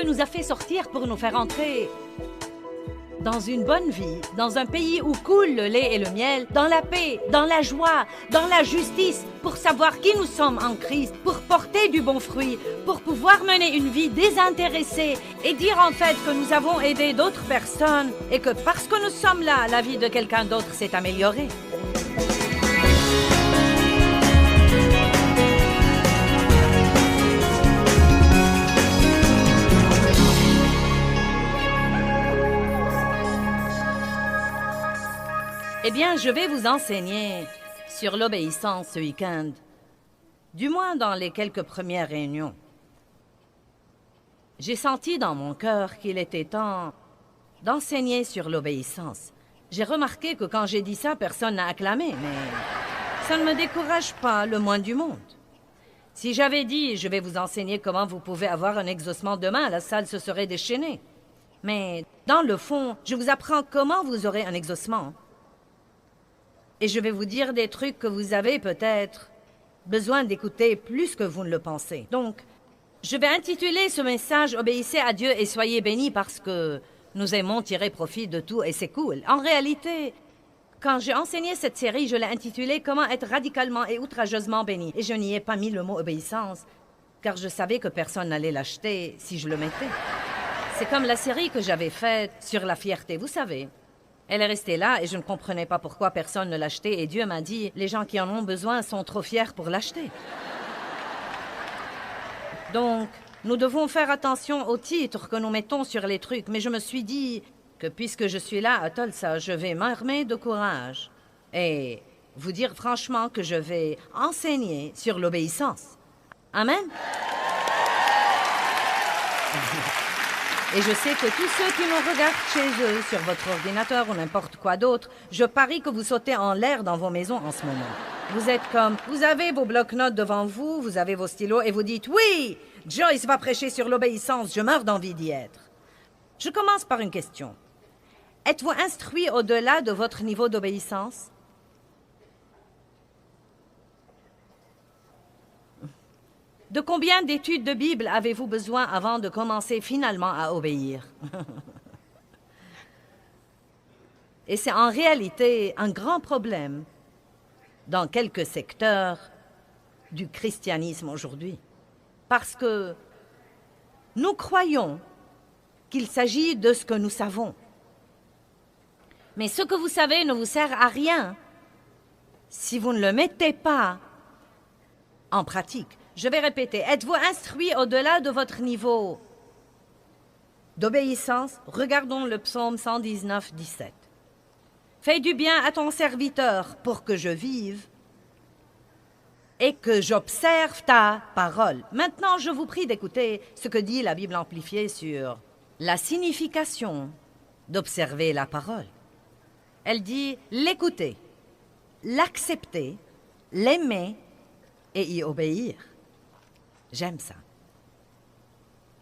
nous a fait sortir pour nous faire entrer dans une bonne vie, dans un pays où coule le lait et le miel, dans la paix, dans la joie, dans la justice, pour savoir qui nous sommes en Christ, pour porter du bon fruit, pour pouvoir mener une vie désintéressée et dire en fait que nous avons aidé d'autres personnes et que parce que nous sommes là, la vie de quelqu'un d'autre s'est améliorée. Eh bien, je vais vous enseigner sur l'obéissance ce week-end, du moins dans les quelques premières réunions. J'ai senti dans mon cœur qu'il était temps d'enseigner sur l'obéissance. J'ai remarqué que quand j'ai dit ça, personne n'a acclamé, mais ça ne me décourage pas le moins du monde. Si j'avais dit « je vais vous enseigner comment vous pouvez avoir un exaucement demain », la salle se serait déchaînée. Mais dans le fond, je vous apprends comment vous aurez un exaucement. Et je vais vous dire des trucs que vous avez peut-être besoin d'écouter plus que vous ne le pensez. Donc, je vais intituler ce message « Obéissez à Dieu et soyez bénis » parce que nous aimons tirer profit de tout et c'est cool. En réalité, quand j'ai enseigné cette série, je l'ai intitulée « Comment être radicalement et outrageusement béni ». Et je n'y ai pas mis le mot « obéissance » car je savais que personne n'allait l'acheter si je le mettais. C'est comme la série que j'avais faite sur la fierté, vous savez. Elle est restée là et je ne comprenais pas pourquoi personne ne l'achetait et Dieu m'a dit « Les gens qui en ont besoin sont trop fiers pour l'acheter. » Donc, nous devons faire attention aux titres que nous mettons sur les trucs. Mais je me suis dit que puisque je suis là à Tulsa, je vais m'armer de courage et vous dire franchement que je vais enseigner sur l'obéissance. Amen? Et je sais que tous ceux qui nous regardent chez eux, sur votre ordinateur ou n'importe quoi d'autre, je parie que vous sautez en l'air dans vos maisons en ce moment. Vous êtes comme, vous avez vos blocs-notes devant vous, vous avez vos stylos et vous dites « Oui, Joyce va prêcher sur l'obéissance, je meurs d'envie d'y être. » Je commence par une question. Êtes-vous instruit au-delà de votre niveau d'obéissance? De combien d'études de Bible avez-vous besoin avant de commencer finalement à obéir? Et c'est en réalité un grand problème dans quelques secteurs du christianisme aujourd'hui. Parce que nous croyons qu'il s'agit de ce que nous savons. Mais ce que vous savez ne vous sert à rien si vous ne le mettez pas en pratique. Je vais répéter, êtes-vous instruit au-delà de votre niveau d'obéissance? Regardons le psaume 119, 17. Fais du bien à ton serviteur pour que je vive et que j'observe ta parole. Maintenant, je vous prie d'écouter ce que dit la Bible amplifiée sur la signification d'observer la parole. Elle dit l'écouter, l'accepter, l'aimer et y obéir. J'aime ça.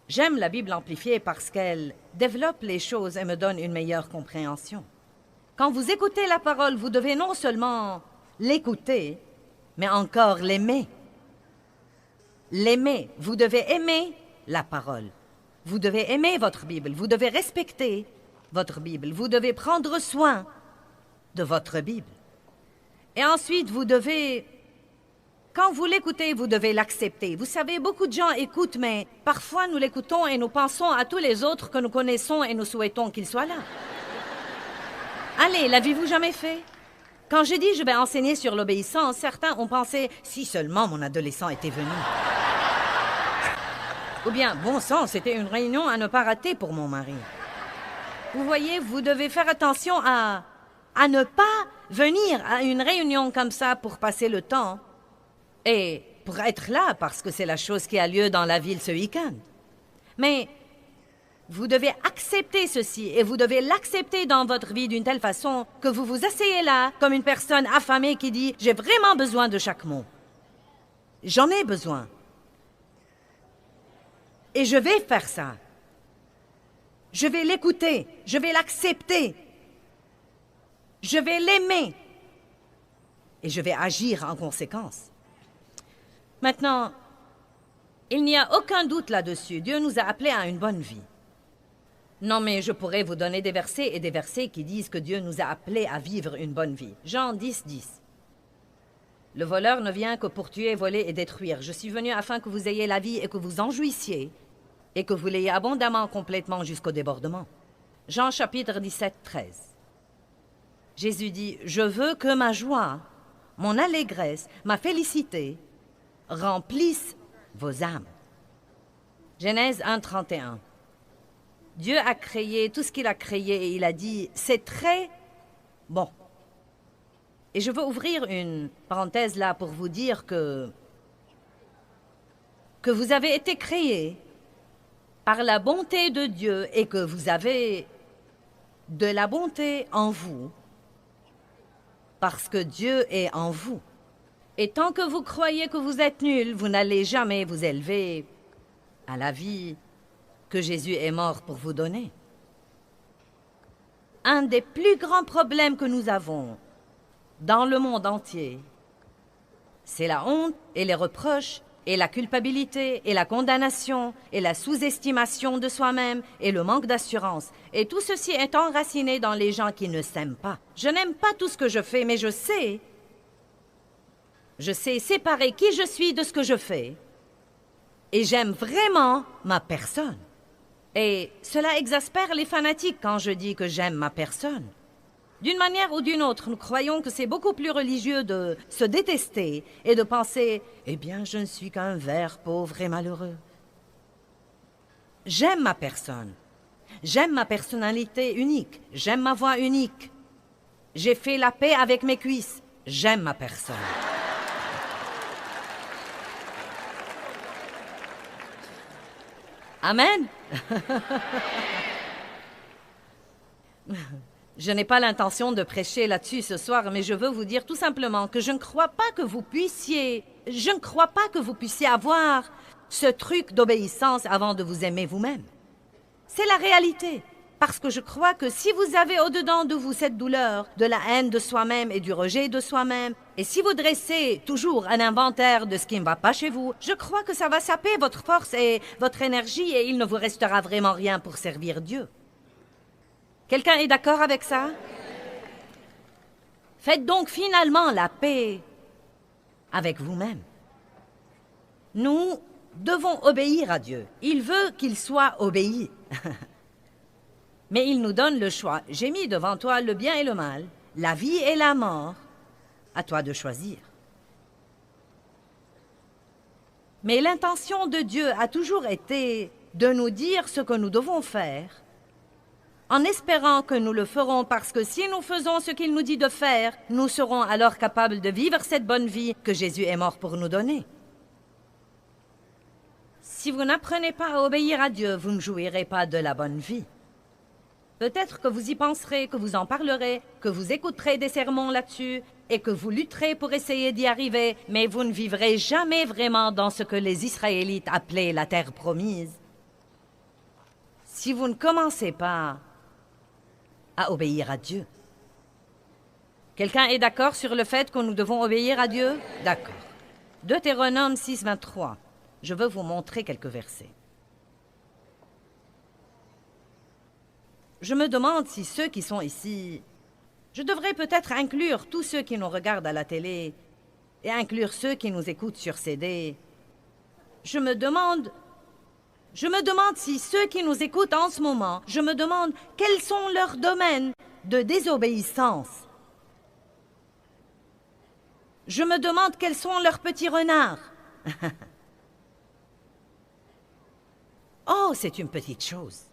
J'aime la Bible amplifiée parce qu'elle développe les choses et me donne une meilleure compréhension. Quand vous écoutez la parole, vous devez non seulement l'écouter, mais encore l'aimer. L'aimer. Vous devez aimer la parole. Vous devez aimer votre Bible. Vous devez respecter votre Bible. Vous devez prendre soin de votre Bible. Et ensuite, vous devez... Quand vous l'écoutez, vous devez l'accepter. Vous savez, beaucoup de gens écoutent, mais parfois nous l'écoutons et nous pensons à tous les autres que nous connaissons et nous souhaitons qu'ils soient là. Allez, l'avez-vous jamais fait? Quand j'ai dit « je vais enseigner sur l'obéissance », certains ont pensé « si seulement mon adolescent était venu ». Ou bien « bon sang, c'était une réunion à ne pas rater pour mon mari ». Vous voyez, vous devez faire attention à ne pas venir à une réunion comme ça pour passer le temps et pour être là parce que c'est la chose qui a lieu dans la ville ce week-end. Mais vous devez accepter ceci et vous devez l'accepter dans votre vie d'une telle façon que vous vous asseyez là comme une personne affamée qui dit « j'ai vraiment besoin de chaque mot. J'en ai besoin. Et je vais faire ça. Je vais l'écouter. Je vais l'accepter. Je vais l'aimer. Et je vais agir en conséquence. » Maintenant, Il n'y a aucun doute là-dessus. Dieu nous a appelés à une bonne vie. Non, mais je pourrais vous donner des versets et des versets qui disent que Dieu nous a appelés à vivre une bonne vie. Jean 10, 10. Le voleur ne vient que pour tuer, voler et détruire. Je suis venu afin que vous ayez la vie et que vous en jouissiez, et que vous l'ayez abondamment, complètement, jusqu'au débordement. Jean chapitre 17, 13. Jésus dit, « Je veux que ma joie, mon allégresse, ma félicité remplissent vos âmes. » Genèse 1, 31. Dieu a créé tout ce qu'il a créé et il a dit, c'est très bon. Et je veux ouvrir une parenthèse là pour vous dire que vous avez été créés par la bonté de Dieu et que vous avez de la bonté en vous parce que Dieu est en vous. Et tant que vous croyez que vous êtes nuls, vous n'allez jamais vous élever à la vie que Jésus est mort pour vous donner. Un des plus grands problèmes que nous avons dans le monde entier, c'est la honte et les reproches et la culpabilité et la condamnation et la sous-estimation de soi-même et le manque d'assurance. Et tout ceci est enraciné dans les gens qui ne s'aiment pas. Je n'aime pas tout ce que je fais, mais je sais séparer qui je suis de ce que je fais. Et j'aime vraiment ma personne. Et cela exaspère les fanatiques quand je dis que j'aime ma personne. D'une manière ou d'une autre, nous croyons que c'est beaucoup plus religieux de se détester et de penser « Eh bien, je ne suis qu'un ver pauvre et malheureux. » J'aime ma personne. J'aime ma personnalité unique. J'aime ma voix unique. J'ai fait la paix avec mes cuisses. J'aime ma personne. Amen. Je n'ai pas l'intention de prêcher là-dessus ce soir, mais je veux vous dire tout simplement que je ne crois pas que vous puissiez avoir ce truc d'obéissance avant de vous aimer vous-même. C'est la réalité. Parce que je crois que si vous avez au-dedans de vous cette douleur, de la haine de soi-même et du rejet de soi-même, et si vous dressez toujours un inventaire de ce qui ne va pas chez vous, je crois que ça va saper votre force et votre énergie et il ne vous restera vraiment rien pour servir Dieu. Quelqu'un est d'accord avec ça? Faites donc finalement la paix avec vous-même. Nous devons obéir à Dieu. Il veut qu'il soit obéi. Mais il nous donne le choix. J'ai mis devant toi le bien et le mal, la vie et la mort. À toi de choisir. Mais l'intention de Dieu a toujours été de nous dire ce que nous devons faire, en espérant que nous le ferons parce que si nous faisons ce qu'il nous dit de faire, nous serons alors capables de vivre cette bonne vie que Jésus est mort pour nous donner. Si vous n'apprenez pas à obéir à Dieu, vous ne jouirez pas de la bonne vie. Peut-être que vous y penserez, que vous en parlerez, que vous écouterez des sermons là-dessus et que vous lutterez pour essayer d'y arriver, mais vous ne vivrez jamais vraiment dans ce que les Israélites appelaient la terre promise. Si vous ne commencez pas à obéir à Dieu. Quelqu'un est d'accord sur le fait que nous devons obéir à Dieu? D'accord. Deutéronome 6, 23. Je veux vous montrer quelques versets. Je me demande si ceux qui sont ici... Je devrais peut-être inclure tous ceux qui nous regardent à la télé et inclure ceux qui nous écoutent sur CD. Je me demande si ceux qui nous écoutent en ce moment, je me demande quels sont leurs domaines de désobéissance. Je me demande quels sont leurs petits renards. Oh, c'est une petite chose.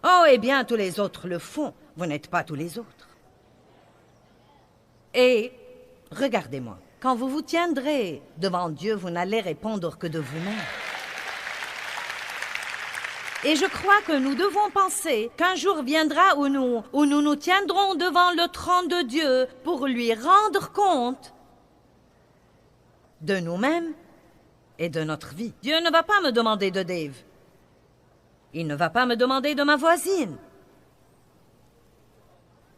Oh, eh bien, tous les autres le font. Vous n'êtes pas tous les autres. Et, regardez-moi, quand vous vous tiendrez devant Dieu, vous n'allez répondre que de vous-même. Et je crois que nous devons penser qu'un jour viendra où nous nous tiendrons devant le trône de Dieu pour lui rendre compte de nous-mêmes et de notre vie. Dieu ne va pas me demander de Dave. Il ne va pas me demander de ma voisine.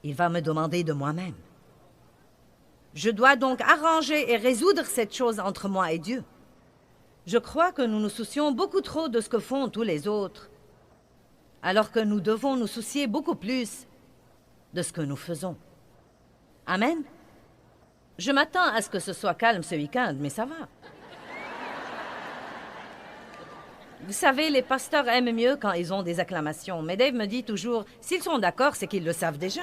Il va me demander de moi-même. Je dois donc arranger et résoudre cette chose entre moi et Dieu. Je crois que nous nous soucions beaucoup trop de ce que font tous les autres, alors que nous devons nous soucier beaucoup plus de ce que nous faisons. Amen. Je m'attends à ce que ce soit calme ce week-end, mais ça va. Vous savez, les pasteurs aiment mieux quand ils ont des acclamations, mais Dave me dit toujours, s'ils sont d'accord, c'est qu'ils le savent déjà.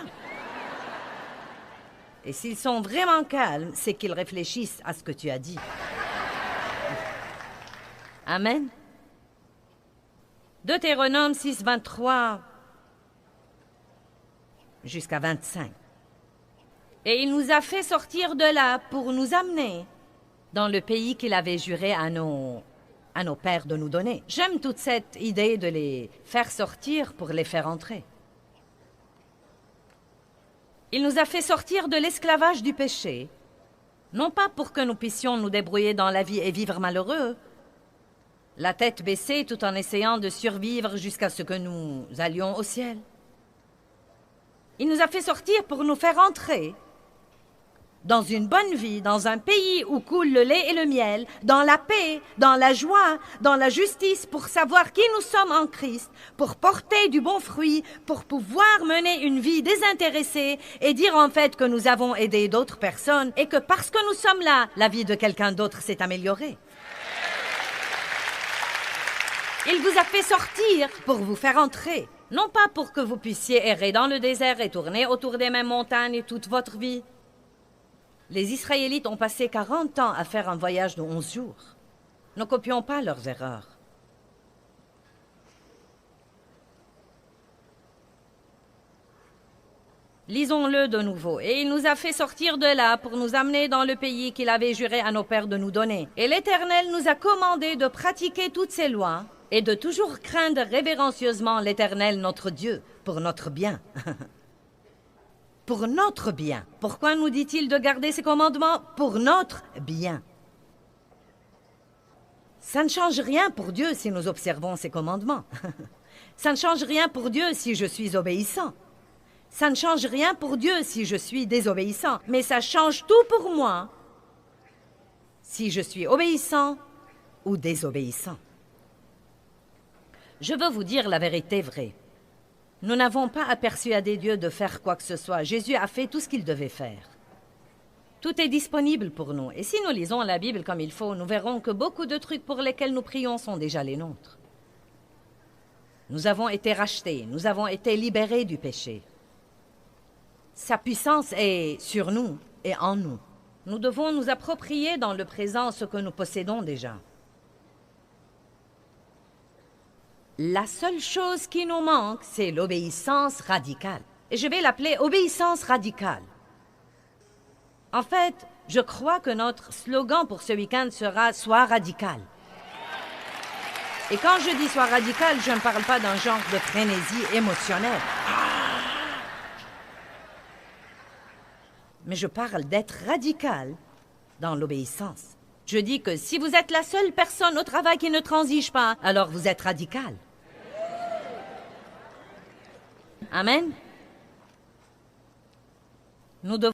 Et s'ils sont vraiment calmes, c'est qu'ils réfléchissent à ce que tu as dit. Amen. Deutéronome 6, 23 jusqu'à 25. Et il nous a fait sortir de là pour nous amener dans le pays qu'il avait juré à nos pères de nous donner. J'aime toute cette idée de les faire sortir pour les faire entrer. Il nous a fait sortir de l'esclavage du péché, non pas pour que nous puissions nous débrouiller dans la vie et vivre malheureux, la tête baissée tout en essayant de survivre jusqu'à ce que nous allions au ciel. Il nous a fait sortir pour nous faire entrer dans une bonne vie, dans un pays où coule le lait et le miel, dans la paix, dans la joie, dans la justice, pour savoir qui nous sommes en Christ, pour porter du bon fruit, pour pouvoir mener une vie désintéressée et dire en fait que nous avons aidé d'autres personnes et que parce que nous sommes là, la vie de quelqu'un d'autre s'est améliorée. Il vous a fait sortir pour vous faire entrer, non pas pour que vous puissiez errer dans le désert et tourner autour des mêmes montagnes toute votre vie. Les Israélites ont passé 40 ans à faire un voyage de 11 jours. Ne copions pas leurs erreurs. Lisons-le de nouveau. Et il nous a fait sortir de là pour nous amener dans le pays qu'il avait juré à nos pères de nous donner. Et l'Éternel nous a commandé de pratiquer toutes ses lois et de toujours craindre révérencieusement l'Éternel notre Dieu pour notre bien. Pour notre bien. Pourquoi nous dit-il de garder ses commandements? Pour notre bien. Ça ne change rien pour Dieu si nous observons ses commandements. Ça ne change rien pour Dieu si je suis obéissant. Ça ne change rien pour Dieu si je suis désobéissant. Mais ça change tout pour moi si je suis obéissant ou désobéissant. Je veux vous dire la vérité vraie. Nous n'avons pas à persuader Dieu de faire quoi que ce soit. Jésus a fait tout ce qu'il devait faire. Tout est disponible pour nous. Et si nous lisons la Bible comme il faut, nous verrons que beaucoup de trucs pour lesquels nous prions sont déjà les nôtres. Nous avons été rachetés, nous avons été libérés du péché. Sa puissance est sur nous et en nous. Nous devons nous approprier dans le présent ce que nous possédons déjà. La seule chose qui nous manque, c'est l'obéissance radicale. Et je vais l'appeler obéissance radicale. En fait, je crois que notre slogan pour ce week-end sera « Sois radical ». Et quand je dis « Sois radical », je ne parle pas d'un genre de frénésie émotionnelle. Mais je parle d'être radical dans l'obéissance. Je dis que si vous êtes la seule personne au travail qui ne transige pas, alors vous êtes radical. Amen. Nous devons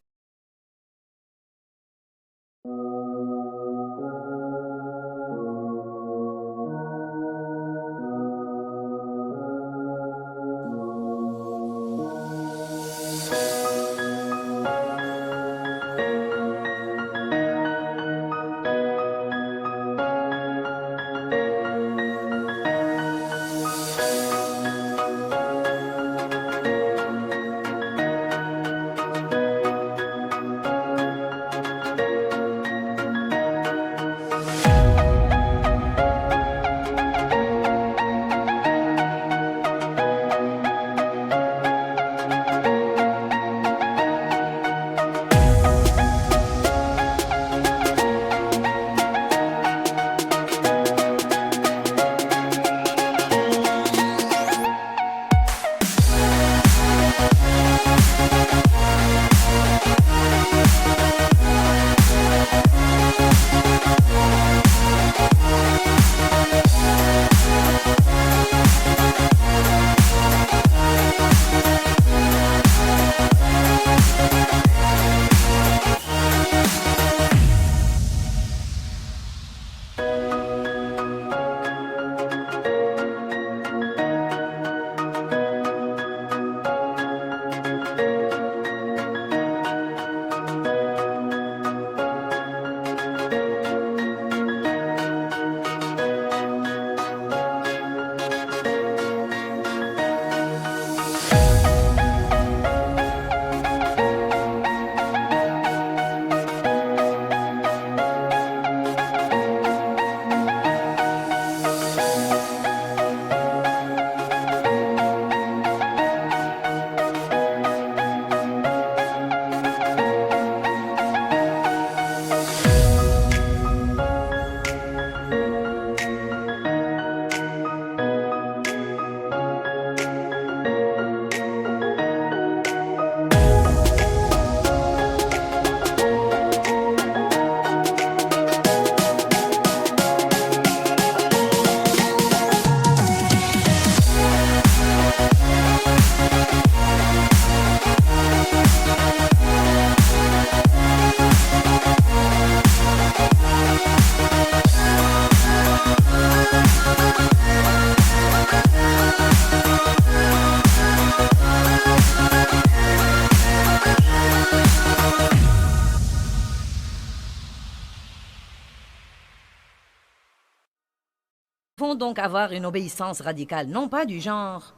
devons donc avoir une obéissance radicale, non pas du genre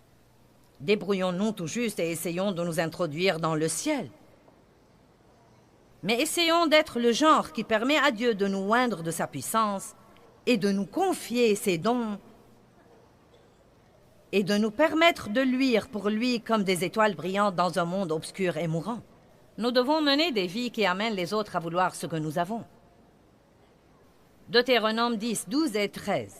« débrouillons-nous tout juste et essayons de nous introduire dans le ciel ». Mais essayons d'être le genre qui permet à Dieu de nous oindre de sa puissance et de nous confier ses dons et de nous permettre de luire pour lui comme des étoiles brillantes dans un monde obscur et mourant. Nous devons mener des vies qui amènent les autres à vouloir ce que nous avons. Deutéronome 10, 12 et 13.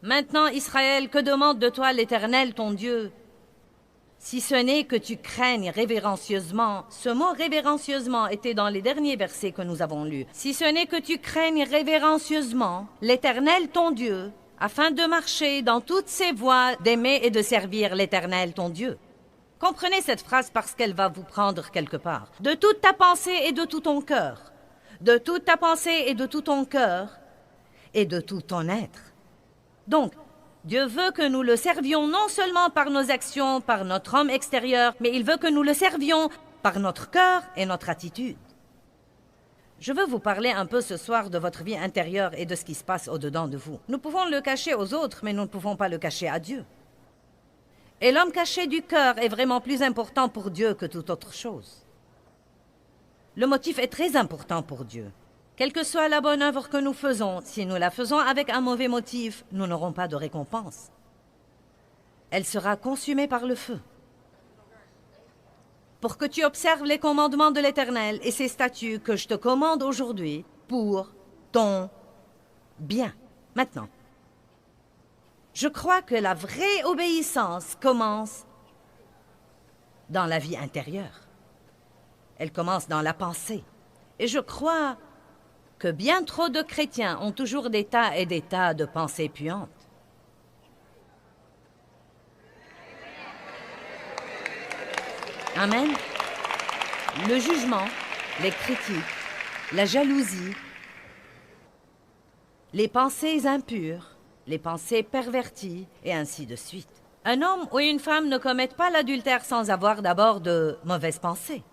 Maintenant, Israël, que demande de toi l'Éternel, ton Dieu, si ce n'est que tu craignes révérencieusement. Ce mot révérencieusement était dans les derniers versets que nous avons lus. Si ce n'est que tu craignes révérencieusement l'Éternel, ton Dieu, afin de marcher dans toutes ses voies, d'aimer et de servir l'Éternel, ton Dieu. Comprenez cette phrase parce qu'elle va vous prendre quelque part. De toute ta pensée et de tout ton cœur. De toute ta pensée et de tout ton cœur et de tout ton être. Donc, Dieu veut que nous le servions non seulement par nos actions, par notre homme extérieur, mais il veut que nous le servions par notre cœur et notre attitude. Je veux vous parler un peu ce soir de votre vie intérieure et de ce qui se passe au-dedans de vous. Nous pouvons le cacher aux autres, mais nous ne pouvons pas le cacher à Dieu. Et l'homme caché du cœur est vraiment plus important pour Dieu que toute autre chose. Le motif est très important pour Dieu. Quelle que soit la bonne œuvre que nous faisons, si nous la faisons avec un mauvais motif, nous n'aurons pas de récompense. Elle sera consumée par le feu. Pour que tu observes les commandements de l'Éternel et ses statuts que je te commande aujourd'hui pour ton bien. Maintenant, je crois que la vraie obéissance commence dans la vie intérieure. Elle commence dans la pensée. Et je crois que bien trop de chrétiens ont toujours des tas et des tas de pensées puantes. Amen. Le jugement, les critiques, la jalousie, les pensées impures, les pensées perverties, et ainsi de suite. Un homme ou une femme ne commettent pas l'adultère sans avoir d'abord de mauvaises pensées.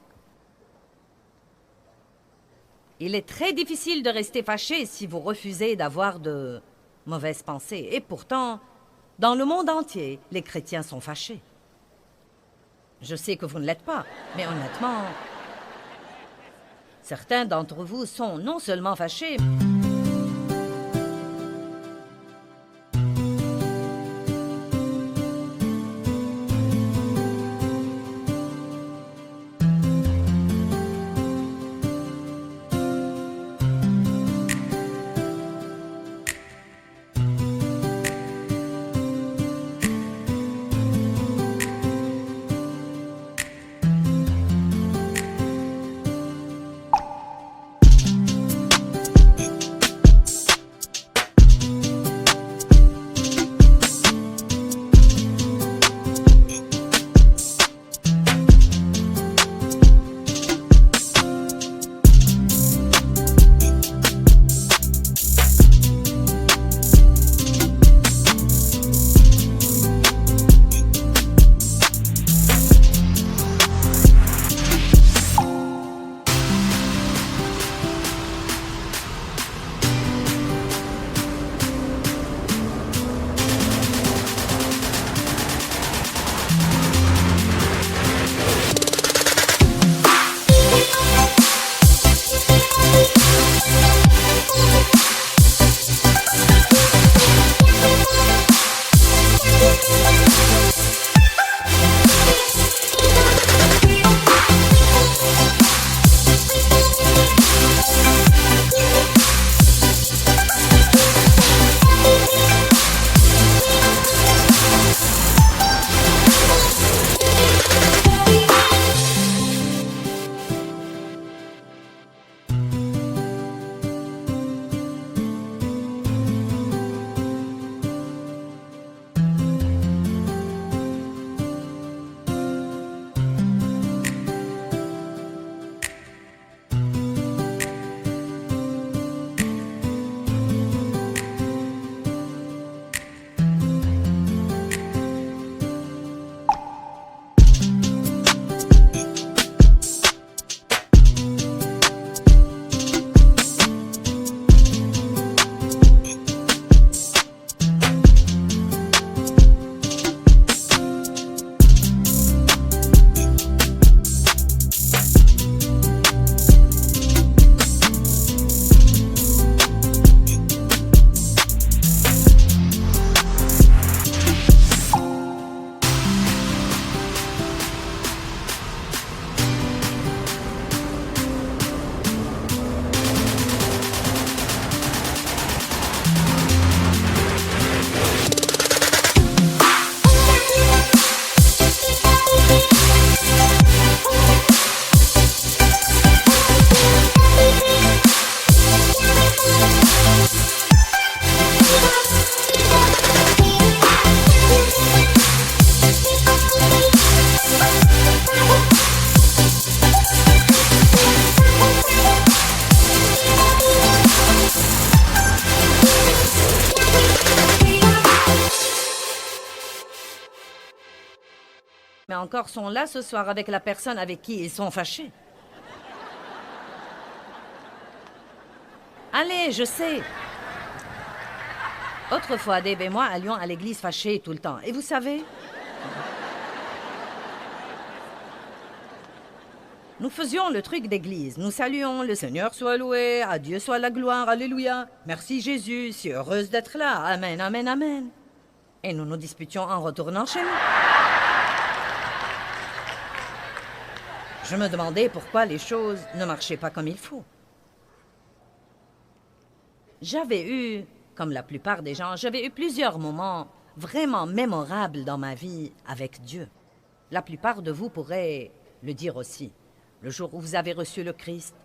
Il est très difficile de rester fâché si vous refusez d'avoir de mauvaises pensées. Et pourtant, dans le monde entier, les chrétiens sont fâchés. Je sais que vous ne l'êtes pas, mais honnêtement, certains d'entre vous sont non seulement fâchés, mais encore sont là ce soir avec la personne avec qui ils sont fâchés. Allez, je sais. Autrefois, Dave et moi allions à l'église fâchés tout le temps. Et vous savez, nous faisions le truc d'église. Nous saluons, le Seigneur soit loué, à Dieu soit la gloire, alléluia. Merci Jésus, si heureuse d'être là. Amen, amen, amen. Et nous nous disputions en retournant chez nous. Je me demandais pourquoi les choses ne marchaient pas comme il faut. J'avais eu, comme la plupart des gens, j'avais eu plusieurs moments vraiment mémorables dans ma vie avec Dieu. La plupart de vous pourraient le dire aussi. Le jour où vous avez reçu le Christ,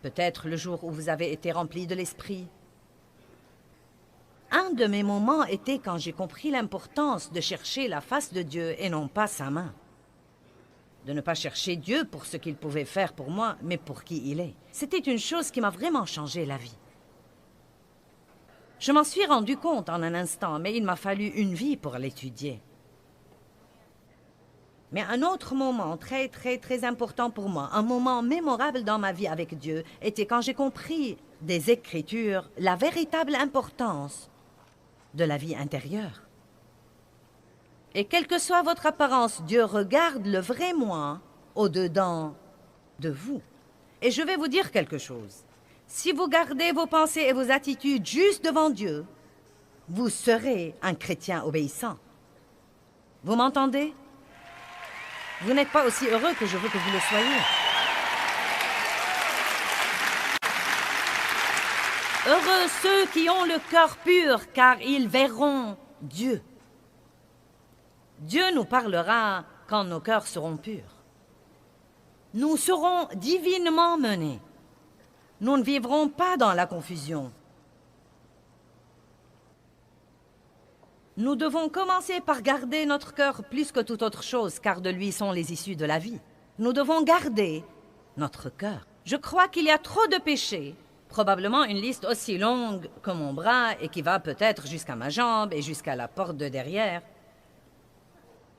peut-être le jour où vous avez été rempli de l'Esprit. Un de mes moments était quand j'ai compris l'importance de chercher la face de Dieu et non pas sa main. De ne pas chercher Dieu pour ce qu'il pouvait faire pour moi, mais pour qui il est. C'était une chose qui m'a vraiment changé la vie. Je m'en suis rendu compte en un instant, mais il m'a fallu une vie pour l'étudier. Mais un autre moment très, très, très important pour moi, un moment mémorable dans ma vie avec Dieu, était quand j'ai compris des Écritures la véritable importance de la vie intérieure. Et quelle que soit votre apparence, Dieu regarde le vrai moi au-dedans de vous. Et je vais vous dire quelque chose. Si vous gardez vos pensées et vos attitudes juste devant Dieu, vous serez un chrétien obéissant. Vous m'entendez? Vous n'êtes pas aussi heureux que je veux que vous le soyez. Heureux ceux qui ont le cœur pur, car ils verront Dieu. Dieu nous parlera quand nos cœurs seront purs. Nous serons divinement menés. Nous ne vivrons pas dans la confusion. Nous devons commencer par garder notre cœur plus que toute autre chose, car de lui sont les issues de la vie. Nous devons garder notre cœur. Je crois qu'il y a trop de péchés, probablement une liste aussi longue que mon bras et qui va peut-être jusqu'à ma jambe et jusqu'à la porte de derrière.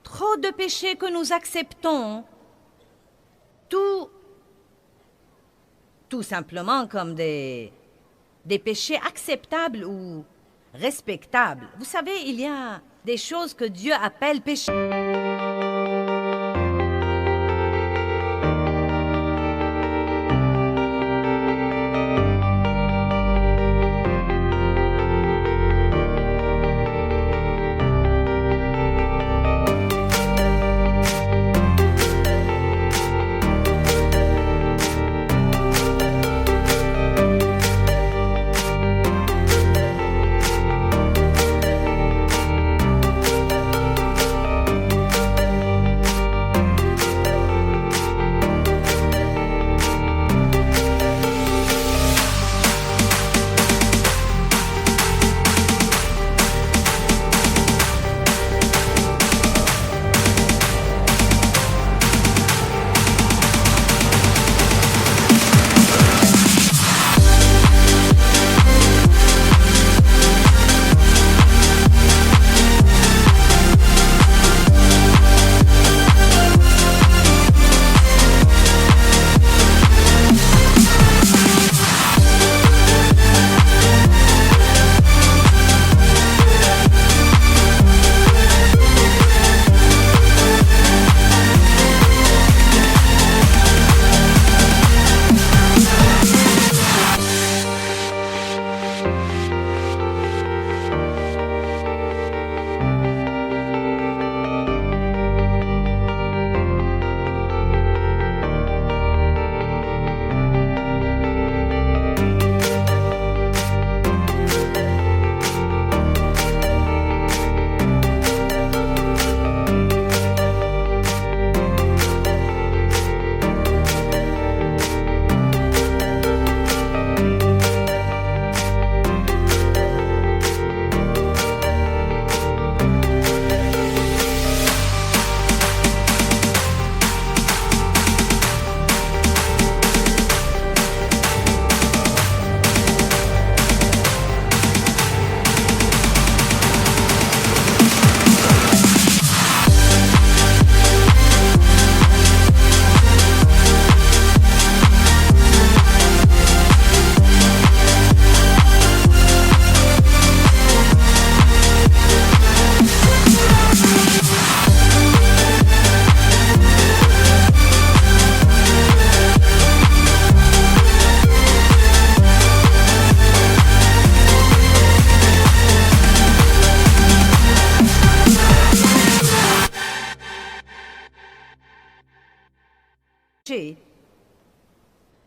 Trop de péchés que nous acceptons, tout simplement comme des péchés acceptables ou respectables. Vous savez, il y a des choses que Dieu appelle péchés.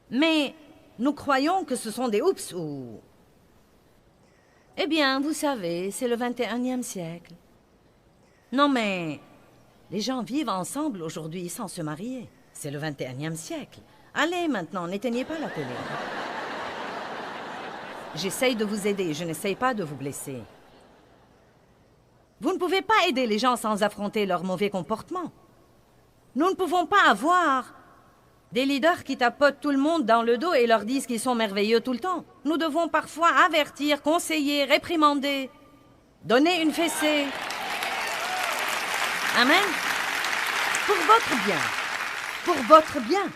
Mais nous croyons que ce sont des oups ou... Eh bien, vous savez, c'est le 21e siècle. Non mais, les gens vivent ensemble aujourd'hui sans se marier. C'est le 21e siècle. Allez maintenant, n'éteignez pas la télé. J'essaye de vous aider, je n'essaye pas de vous blesser. Vous ne pouvez pas aider les gens sans affronter leur mauvais comportement. Nous ne pouvons pas avoir des leaders qui tapotent tout le monde dans le dos et leur disent qu'ils sont merveilleux tout le temps. Nous devons parfois avertir, conseiller, réprimander, donner une fessée. Amen. Pour votre bien. Pour votre bien.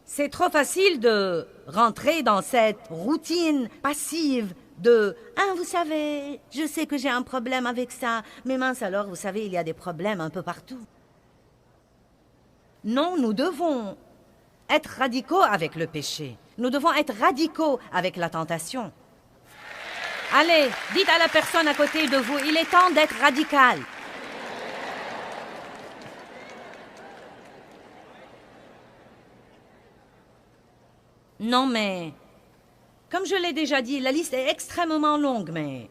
C'est trop facile de rentrer dans cette routine passive de « Ah, vous savez, je sais que j'ai un problème avec ça, mais mince alors, vous savez, il y a des problèmes un peu partout. » Non, nous devons être radicaux avec le péché. Nous devons être radicaux avec la tentation. Allez, dites à la personne à côté de vous, il est temps d'être radical. Non, mais, comme je l'ai déjà dit, la liste est extrêmement longue, mais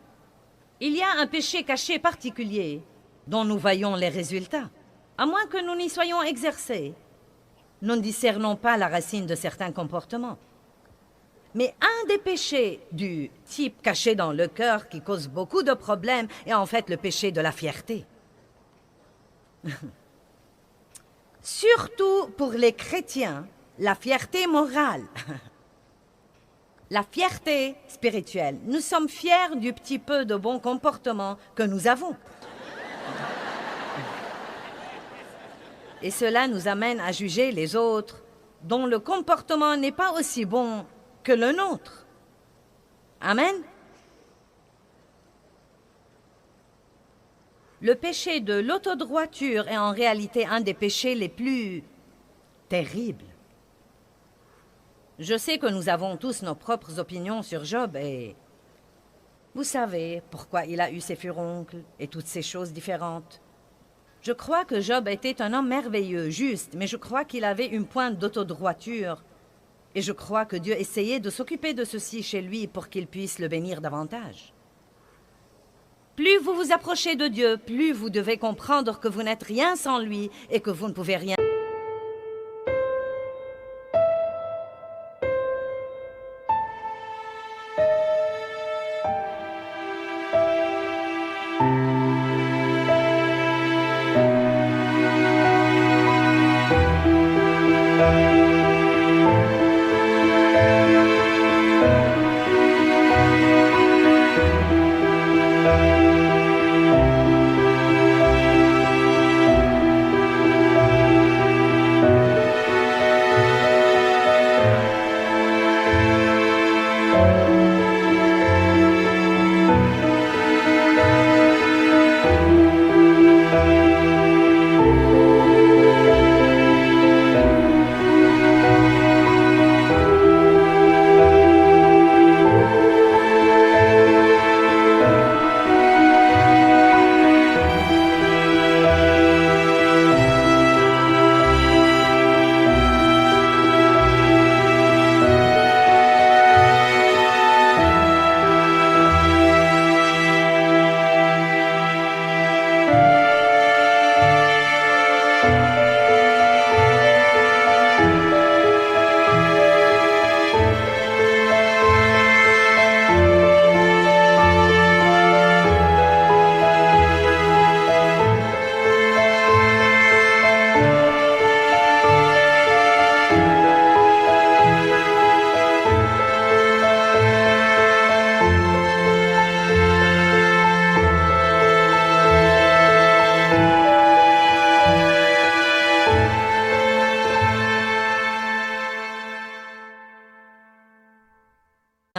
il y a un péché caché particulier dont nous voyons les résultats. À moins que nous n'y soyons exercés, nous ne discernons pas la racine de certains comportements. Mais un des péchés du type caché dans le cœur qui cause beaucoup de problèmes est en fait le péché de la fierté. Surtout pour les chrétiens, la fierté morale. La fierté spirituelle. Nous sommes fiers du petit peu de bon comportement que nous avons. Et cela nous amène à juger les autres dont le comportement n'est pas aussi bon que le nôtre. Amen. Le péché de l'autodroiture est en réalité un des péchés les plus terribles. Je sais que nous avons tous nos propres opinions sur Job et vous savez pourquoi il a eu ses furoncles et toutes ces choses différentes. Je crois que Job était un homme merveilleux, juste, mais je crois qu'il avait une pointe d'autodroiture. Et je crois que Dieu essayait de s'occuper de ceci chez lui pour qu'il puisse le bénir davantage. Plus vous vous approchez de Dieu, plus vous devez comprendre que vous n'êtes rien sans lui et que vous ne pouvez rien.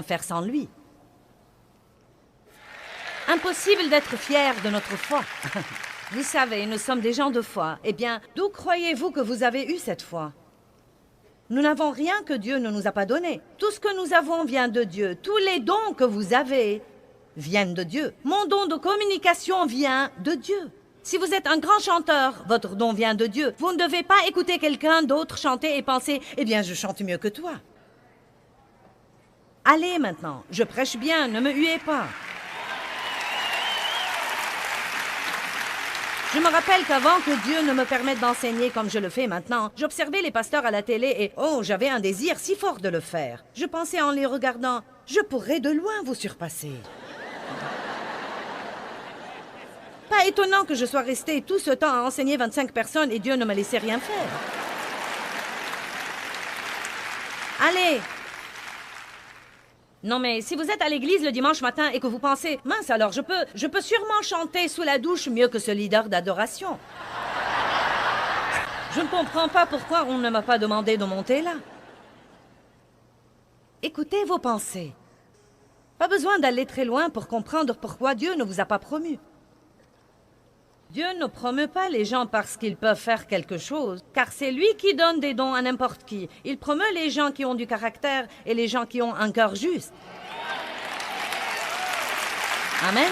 Faire sans lui. Impossible d'être fier de notre foi. Vous savez, nous sommes des gens de foi. Eh bien, d'où croyez-vous que vous avez eu cette foi? Nous n'avons rien que Dieu ne nous a pas donné. Tout ce que nous avons vient de Dieu. Tous les dons que vous avez viennent de Dieu. Mon don de communication vient de Dieu. Si vous êtes un grand chanteur, votre don vient de Dieu. Vous ne devez pas écouter quelqu'un d'autre chanter et penser « Eh bien, je chante mieux que toi. » Allez maintenant, je prêche bien, ne me huez pas. Je me rappelle qu'avant que Dieu ne me permette d'enseigner comme je le fais maintenant, j'observais les pasteurs à la télé et, oh, j'avais un désir si fort de le faire. Je pensais en les regardant, je pourrais de loin vous surpasser. Pas étonnant que je sois restée tout ce temps à enseigner 25 personnes et Dieu ne me laissait rien faire. Allez! Non mais si vous êtes à l'église le dimanche matin et que vous pensez « Mince alors, je peux sûrement chanter sous la douche mieux que ce leader d'adoration. » Je ne comprends pas pourquoi on ne m'a pas demandé de monter là. Écoutez vos pensées. Pas besoin d'aller très loin pour comprendre pourquoi Dieu ne vous a pas promu. Dieu ne promeut pas les gens parce qu'ils peuvent faire quelque chose, car c'est lui qui donne des dons à n'importe qui. Il promeut les gens qui ont du caractère et les gens qui ont un cœur juste. Amen.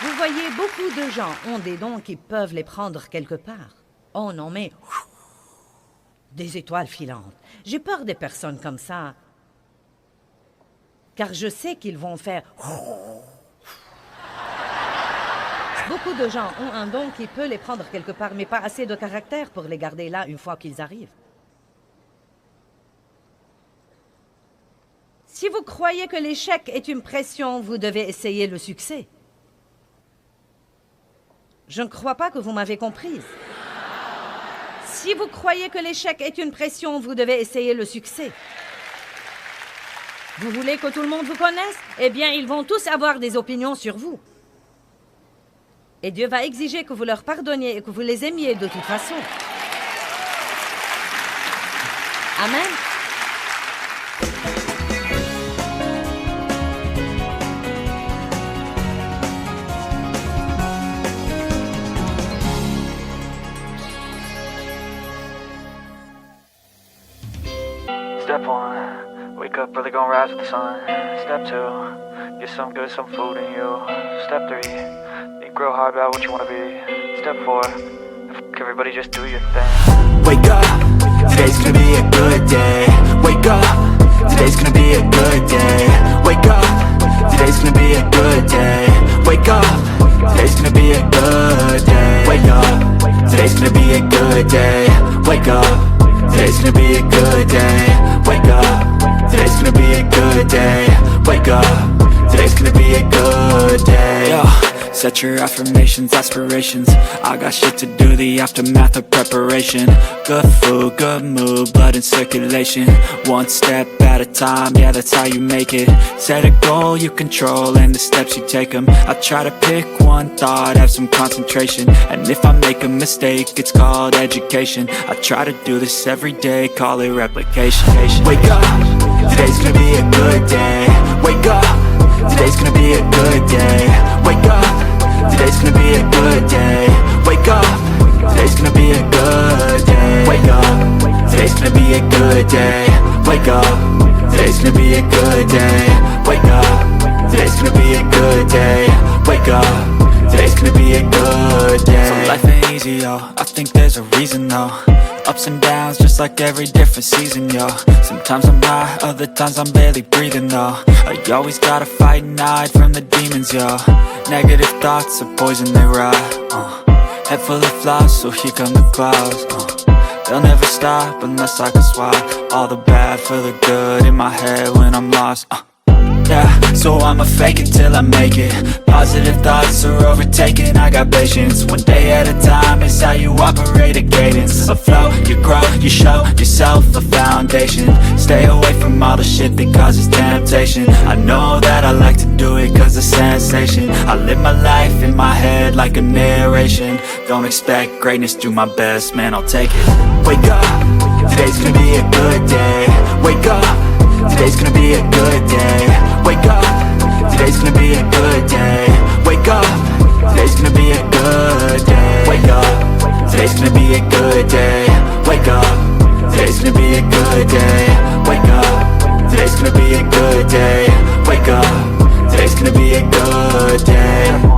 Vous voyez, beaucoup de gens ont des dons qui peuvent les prendre quelque part. Oh non, mais... des étoiles filantes. J'ai peur des personnes comme ça, car je sais qu'ils vont faire... Beaucoup de gens ont un don qui peut les prendre quelque part, mais pas assez de caractère pour les garder là une fois qu'ils arrivent. Si vous croyez que l'échec est une pression, vous devez essayer le succès. Je ne crois pas que vous m'avez comprise. Si vous croyez que l'échec est une pression, vous devez essayer le succès. Vous voulez que tout le monde vous connaisse? Eh bien, ils vont tous avoir des opinions sur vous. Et Dieu va exiger que vous leur pardonniez et que vous les aimiez de toute façon. Amen. Step 1, wake up early, gonna rise with the sun. Step 2, get some good, some food in you. Step 3, grow hard about what you wanna be. Step 4, everybody just do your thing. Wake up, today's gonna be a good day. Wake up, today's gonna be a good day. Wake up, today's gonna be a good day. Wake up, today's gonna be a good day. Wake up, today's gonna be a good day. Wake up, today's gonna be a good day. Wake up, today's gonna be a good day. Wake up, today's gonna be a good day. Yo. Set your affirmations, aspirations. I got shit to do, the aftermath of preparation. Good food, good mood, blood in circulation. One step at a time, yeah, that's how you make it. Set a goal you control and the steps you take them. I try to pick one thought, have some concentration. And if I make a mistake, it's called education. I try to do this every day, call it replication. Wake up, today's gonna be a good day. Wake up, today's gonna be a good day. Wake up, today's gonna be a good day. Wake up, today's gonna be a good day. Wake up, today's gonna be a good day. Wake up, today's gonna be a good day. Wake up, today's gonna be a good day. Wake up, today's gonna be a good day. So life ain't easy, yo, I think there's a reason though. Ups and downs, just like every different season, yo. Sometimes I'm high, other times I'm barely breathing, though. You always gotta fight and hide from the demons, yo. Negative thoughts are poison, they rot. Head full of flies, so here come the clouds. They'll never stop unless I can swap all the bad for the good in my head when I'm lost. Yeah, so I'ma fake it till I make it. Positive thoughts are overtaken, I got patience. One day at a time is how you operate a cadence. A flow, you grow, you show yourself a foundation. Stay away from all the shit that causes temptation. I know that I like to do it cause it's sensation. I live my life in my head like a narration. Don't expect greatness, do my best, man, I'll take it. Wake up, today's gonna be a good day. Wake up, today's gonna be a good day. Wake up, today's gonna be a good day. Wake up, today's gonna be a good day. Wake up, today's gonna be a good day. Wake up, today's gonna be a good day. Wake up, today's gonna be a good day. Wake up, today's gonna be a good day.